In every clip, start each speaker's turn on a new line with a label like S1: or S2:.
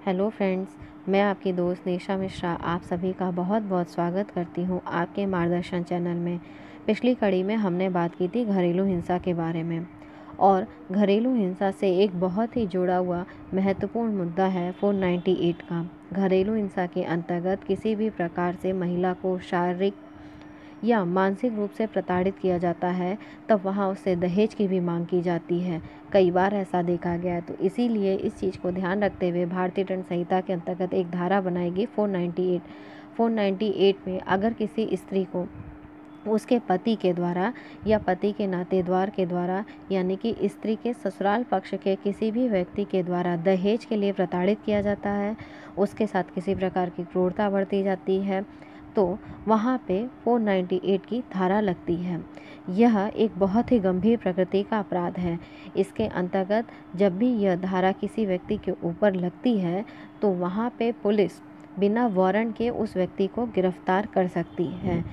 S1: Hello friends, मैं आपकी दोस्त निशा मिश्रा आप सभी का बहुत बहुत स्वागत करती हूँ आपके मार्गदर्शन चैनल में। पिछली कड़ी में हमने बात की थी घरेलू हिंसा के बारे में, और घरेलू हिंसा से एक बहुत ही जुड़ा हुआ महत्वपूर्ण मुद्दा है 498 का। घरेलू हिंसा के अंतर्गत किसी भी प्रकार से महिला को शारीरिक या मानसिक रूप से प्रताड़ित किया जाता है, तब वहाँ उससे दहेज की भी मांग की जाती है। कई बार ऐसा देखा गया है, तो इसीलिए इस चीज़ को ध्यान रखते हुए भारतीय दंड संहिता के अंतर्गत एक धारा बनाएगी 498 में अगर किसी स्त्री को उसके पति के द्वारा या पति के नातेदार के द्वारा, यानी कि स्त्री के ससुराल पक्ष के किसी भी व्यक्ति के द्वारा दहेज के लिए प्रताड़ित किया जाता है, उसके साथ किसी प्रकार की क्रूरता बरती जाती है, तो वहाँ पे 498 की धारा लगती है। यह एक बहुत ही गंभीर प्रकृति का अपराध है। इसके अंतर्गत जब भी यह धारा किसी व्यक्ति के ऊपर लगती है, तो वहाँ पे पुलिस बिना वारंट के उस व्यक्ति को गिरफ्तार कर सकती है।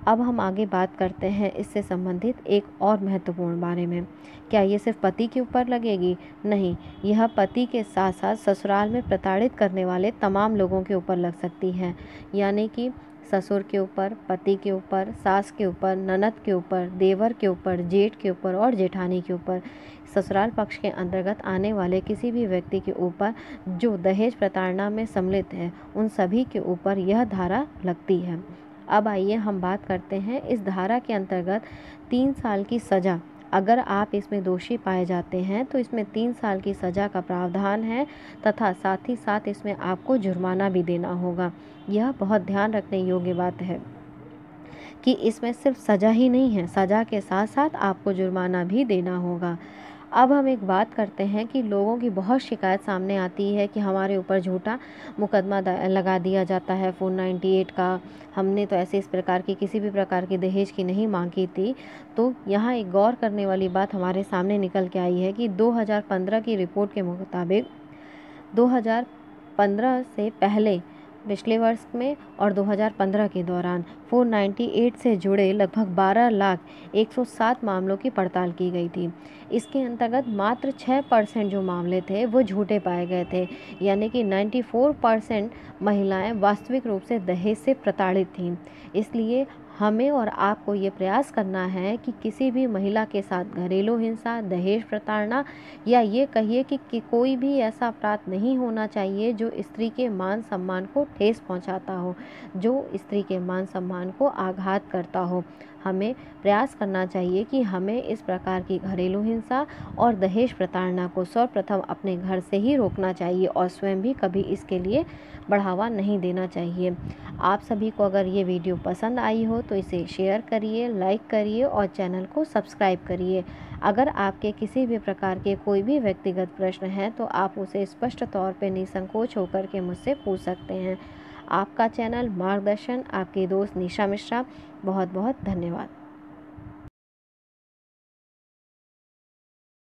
S1: अब हम आगे बात करते हैं इससे संबंधित एक और महत्वपूर्ण बारे में। क्या ये सिर्फ पति के ऊपर लगेगी? नहीं, यह पति के साथ साथ ससुराल में प्रताड़ित करने वाले तमाम लोगों के ऊपर लग सकती है। यानी कि ससुर के ऊपर, पति के ऊपर, सास के ऊपर, ननद के ऊपर, देवर के ऊपर, जेठ के ऊपर और जेठानी के ऊपर, ससुराल पक्ष के अंतर्गत आने वाले किसी भी व्यक्ति के ऊपर जो दहेज प्रताड़ना में सम्मिलित है, उन सभी के ऊपर यह धारा लगती है। अब आइए हम बात करते हैं इस धारा के अंतर्गत 3 साल की सज़ा, अगर आप इसमें दोषी पाए जाते हैं तो इसमें 3 साल की सज़ा का प्रावधान है, तथा साथ ही साथ इसमें आपको जुर्माना भी देना होगा। यह बहुत ध्यान रखने योग्य बात है कि इसमें सिर्फ सज़ा ही नहीं है, सज़ा के साथ साथ आपको जुर्माना भी देना होगा। अब हम एक बात करते हैं कि लोगों की बहुत शिकायत सामने आती है कि हमारे ऊपर झूठा मुकदमा लगा दिया जाता है 498 का, हमने तो ऐसे इस प्रकार की किसी भी प्रकार की दहेज की नहीं मांगी थी। तो यहाँ एक गौर करने वाली बात हमारे सामने निकल के आई है कि 2015 की रिपोर्ट के मुताबिक 2015 से पहले पिछले वर्ष में और 2015 के दौरान 498 से जुड़े लगभग 12,107 मामलों की पड़ताल की गई थी। इसके अंतर्गत मात्र 6% जो मामले थे वो झूठे पाए गए थे, यानी कि 94% महिलाएं वास्तविक रूप से दहेज से प्रताड़ित थीं। इसलिए हमें और आपको ये प्रयास करना है कि किसी भी महिला के साथ घरेलू हिंसा, दहेज प्रताड़ना या ये कहिए कि कोई भी ऐसा अपराध नहीं होना चाहिए जो स्त्री के मान सम्मान को ठेस पहुंचाता हो, जो स्त्री के मान सम्मान को आघात करता हो। हमें प्रयास करना चाहिए कि हमें इस प्रकार की घरेलू हिंसा और दहेज प्रताड़ना को सर्वप्रथम अपने घर से ही रोकना चाहिए और स्वयं भी कभी इसके लिए बढ़ावा नहीं देना चाहिए। आप सभी को अगर ये वीडियो पसंद आई हो तो इसे शेयर करिए, लाइक करिए और चैनल को सब्सक्राइब करिए। अगर आपके किसी भी प्रकार के कोई भी व्यक्तिगत प्रश्न हैं तो आप उसे स्पष्ट तौर पे निसंकोच होकर के मुझसे पूछ सकते हैं। आपका चैनल मार्गदर्शन, आपकी दोस्त निशा मिश्रा। बहुत बहुत धन्यवाद।